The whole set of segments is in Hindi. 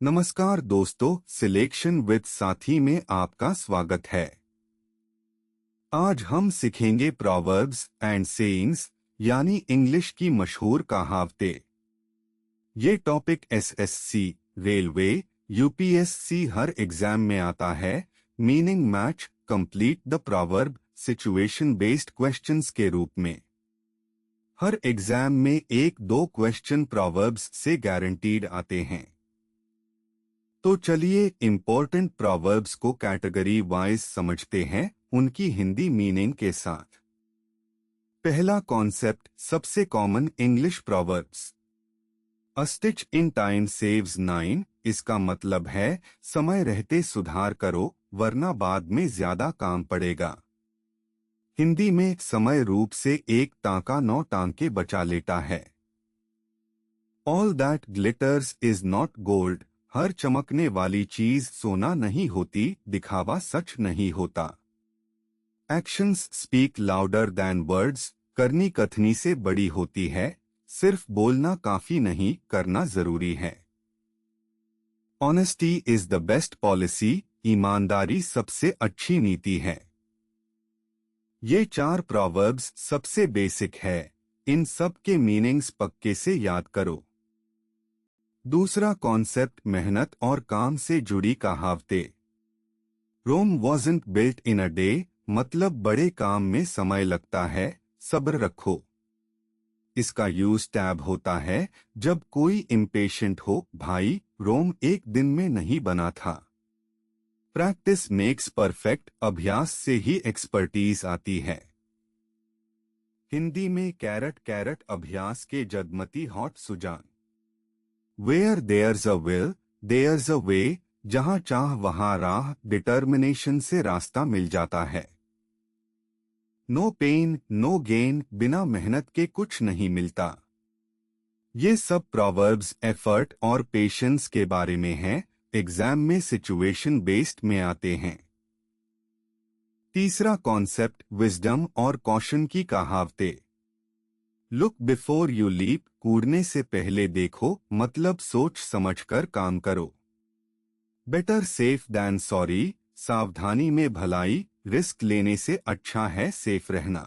नमस्कार दोस्तों, सिलेक्शन विद साथी में आपका स्वागत है। आज हम सीखेंगे प्रोवर्ब्स एंड सेइंग्स यानी इंग्लिश की मशहूर कहावतें। ये टॉपिक एसएससी, रेलवे, यूपीएससी हर एग्जाम में आता है। Meaning match, complete the proverb, situation based questions के रूप में। हर एग्जाम में एक दो क्वेश्चन प्रोवर्ब्स से गारंटीड आते हैं। तो चलिए इम्पोर्टेंट प्रोवर्ब्स को कैटेगरी वाइज समझते हैं उनकी हिंदी मीनिंग के साथ। पहला कॉन्सेप्ट, सबसे common English proverbs. A stitch in time saves nine, इसका मतलब है समय रहते सुधार करो वरना बाद में ज्यादा काम पड़ेगा। हिंदी में समय रूप से एक टांका 9 टांके बचा लेता है। All that glitters is not gold, हर चमकने वाली चीज सोना नहीं होती, दिखावा सच नहीं होता। Actions speak louder than words, करनी कथनी से बड़ी होती है, सिर्फ बोलना काफी नहीं, करना जरूरी है। Honesty is the best policy, ईमानदारी सबसे अच्छी नीति है। ये 4 प्रोवर्ब्स सबसे बेसिक है, इन सब के मीनिंग्स पक्के से याद करो। दूसरा कॉन्सेप्ट, मेहनत और काम से जुड़ी कहावतें। Rome wasn't built in a day, मतलब बड़े काम में समय लगता है, सब्र रखो। इसका यूज टैब होता है जब कोई इम्पेशेंट हो, भाई रोम एक दिन में नहीं बना था। प्रैक्टिस मेक्स परफेक्ट, अभ्यास से ही एक्सपर्टीज आती है। हिंदी में कैरट कैरट अभ्यास के जगमती हॉट सुजान। Where there's a will there's a way, जहां चाह वहां राह, डिटर्मिनेशन से रास्ता मिल जाता है। नो पेन नो गेन, बिना मेहनत के कुछ नहीं मिलता। ये सब प्रोवर्ब्स एफर्ट और पेशेंस के बारे में हैं, एग्जाम में सिचुएशन बेस्ड में आते हैं। तीसरा कॉन्सेप्ट, विजडम और कॉशन की कहावतें। लुक बिफोर यू लीप, कूदने से पहले देखो, मतलब सोच समझकर काम करो। बेटर सेफ दैन सॉरी, सावधानी में भलाई, रिस्क लेने से अच्छा है सेफ रहना।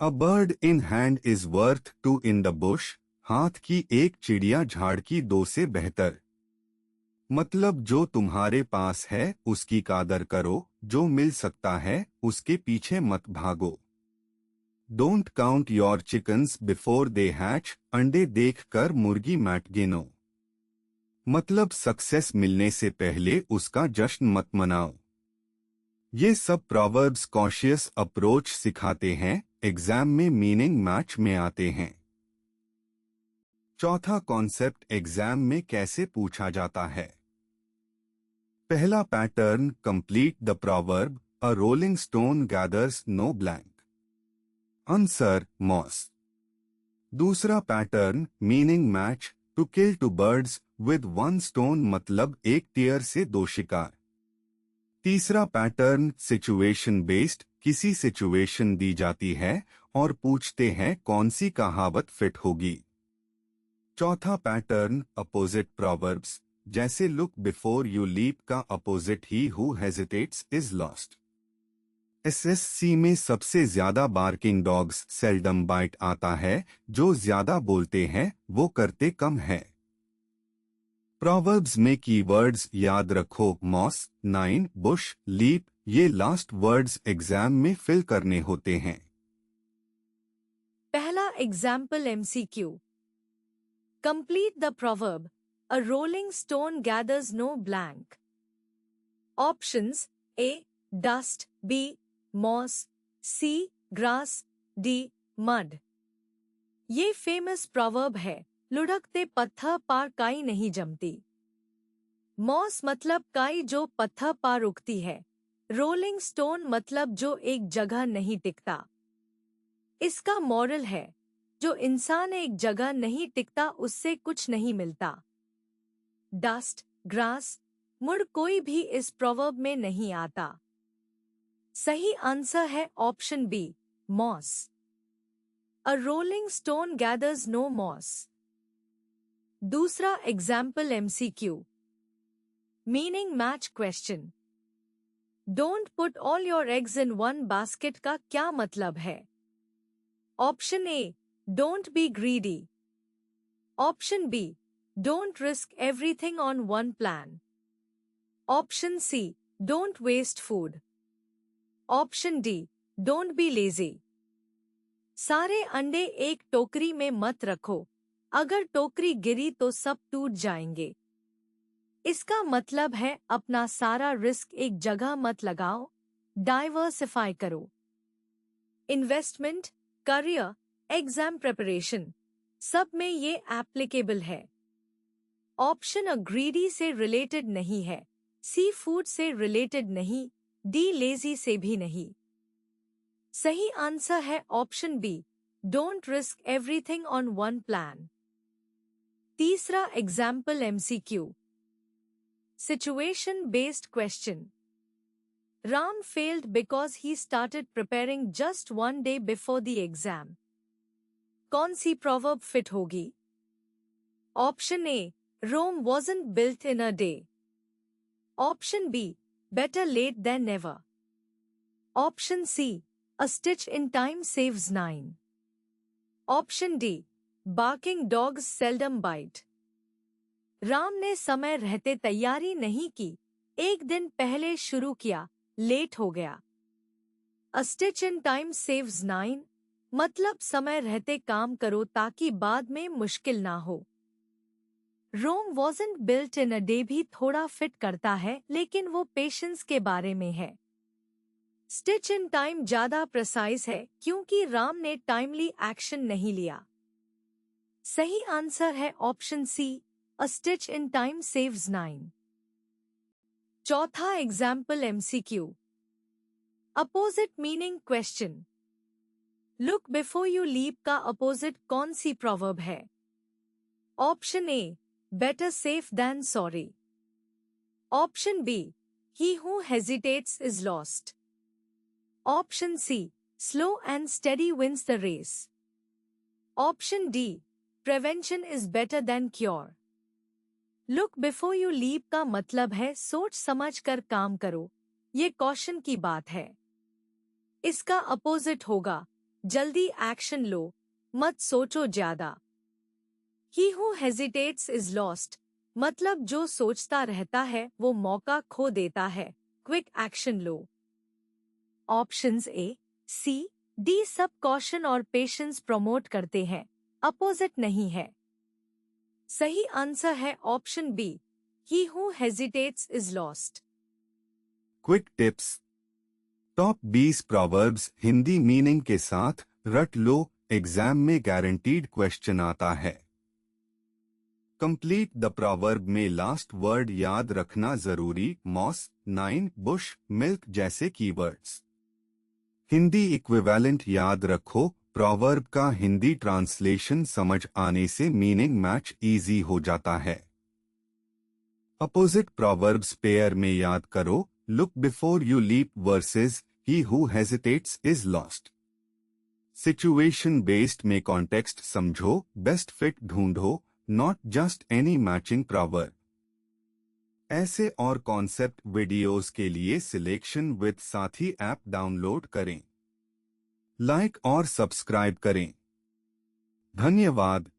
A bird in hand is worth two in the bush, हाथ की एक चिड़िया झाड़ की 2 से बेहतर। मतलब जो तुम्हारे पास है उसकी कादर करो, जो मिल सकता है उसके पीछे मत भागो। Don't count your chickens before they hatch, अंडे देखकर मुर्गी मत गिनो। मतलब सक्सेस मिलने से पहले उसका जश्न मत मनाओ। ये सब प्रोवर्ब्स कॉशियस अप्रोच सिखाते हैं, एग्जाम में मीनिंग मैच में आते हैं। चौथा कॉन्सेप्ट, एग्जाम में कैसे पूछा जाता है। पहला pattern, complete the proverb, a rolling stone gathers no blank. Answer moss. दूसरा pattern, meaning match, to kill 2 birds with 1 stone, मतलब एक टियर से 2 शिकार। तीसरा पैटर्न, सिचुएशन बेस्ड, किसी सिचुएशन दी जाती है और पूछते हैं कौन सी कहावत फिट होगी। चौथा पैटर्न, अपोजिट प्रोवर्ब्स, जैसे लुक बिफोर यू लीप का opposite he who hesitates is lost. SSC में सबसे ज्यादा बार्किंग डॉग्स सेल्डम बाइट आता है, जो ज्यादा बोलते हैं वो करते कम है। प्रोवर्ब्स में कीवर्ड्स याद रखो, मॉस, नाइन, बुश, लीप, ये लास्ट वर्ड्स एग्जाम में फिल करने होते हैं। पहला example MCQ. Complete the proverb, a rolling stone gathers no blank. Options: A dust, B moss, C grass, D mud. ये फेमस प्रोवर्ब है, लुढ़कते पत्थर पार काई नहीं जमती। मॉस मतलब काई जो पत्थर पार उगती है। रोलिंग स्टोन मतलब जो एक जगह नहीं टिकता। इसका मॉरल है, जो इंसान एक जगह नहीं टिकता उससे कुछ नहीं मिलता। डस्ट, ग्रास, मुड़ कोई भी इस प्रोवर्ब में नहीं आता। सही आंसर है option B, moss. A rolling stone gathers no moss. दूसरा example MCQ meaning match question. Don't put all your eggs in one basket का क्या मतलब है? Option A, don't be greedy. Option B, don't risk everything on one plan. Option C, don't waste food. Option D, don't be lazy. सारे अंडे एक टोकरी में मत रखो, अगर टोकरी गिरी तो सब टूट जाएंगे। इसका मतलब है अपना सारा रिस्क एक जगह मत लगाओ, डाइवर्सिफाई करो। इन्वेस्टमेंट, करियर, एग्जाम प्रिपरेशन, सब में ये एप्लीकेबल है। ऑप्शन अ ग्रीडी से रिलेटेड नहीं है, सी फूड से रिलेटेड नहीं, डी लेजी से भी नहीं। सही आंसर है option B, don't risk everything on one plan. तीसरा example MCQ situation based question. Ram failed because he started preparing just one day before the exam. कौन सी proverb fit होगी? Option A, Rome wasn't built in a day. Option B, better late than never. Option C, a stitch in time saves nine. Option D, barking dogs seldom bite. Ram ने समय रहते तैयारी नहीं की, एक दिन पहले शुरू किया, लेट हो गया। A stitch in time saves nine, मतलब समय रहते काम करो ताकि बाद में मुश्किल ना हो। Rome wasn't built in a day भी थोड़ा फिट करता है, लेकिन वो पेशेंस के बारे में है। Stitch in time ज्यादा प्रिसाइज है क्योंकि राम ने टाइमली एक्शन नहीं लिया। सही आंसर है option C, A stitch in time saves nine. चौथा example MCQ opposite meaning question. Look before you leap का अपोजिट कौन सी प्रोवर्ब है? Option A, better safe than sorry. Option B, he who hesitates is lost. Option C, slow and steady wins the race. Option D, prevention is better than cure. Look before you leap का मतलब है सोच समझ कर काम करो, ये कॉशन की बात है। इसका अपोजिट होगा जल्दी एक्शन लो, मत सोचो ज्यादा। ही हु हेजिटेट्स इज लॉस्ट, मतलब जो सोचता रहता है वो मौका खो देता है, क्विक एक्शन लो। ऑप्शंस ए, सी, डी सब कॉशन और पेशेंस प्रमोट करते हैं, अपोजिट नहीं है। सही आंसर है option B, he who hesitates is lost. Quick tips. Top 20 proverbs Hindi meaning के साथ रट लो, एग्जाम में गारंटीड क्वेश्चन आता है। कंप्लीट द प्रोवर्ब में लास्ट वर्ड याद रखना जरूरी, मॉस, नाइन, बुश, मिल्क जैसे कीवर्ड्स। हिंदी इक्विवेलेंट याद रखो, प्रोवर्ब का हिंदी ट्रांसलेशन समझ आने से मीनिंग मैच इजी हो जाता है। अपोजिट प्रोवर्ब्स पेयर में याद करो, look before you leap versus he who hesitates is lost. Situation based में कॉन्टेक्स्ट समझो, बेस्ट फिट ढूंढो, not just any matching proverb. ऐसे और कॉन्सेप्ट वीडियोस के लिए selection with Sathi app download करें, लाइक और सब्सक्राइब करें। धन्यवाद।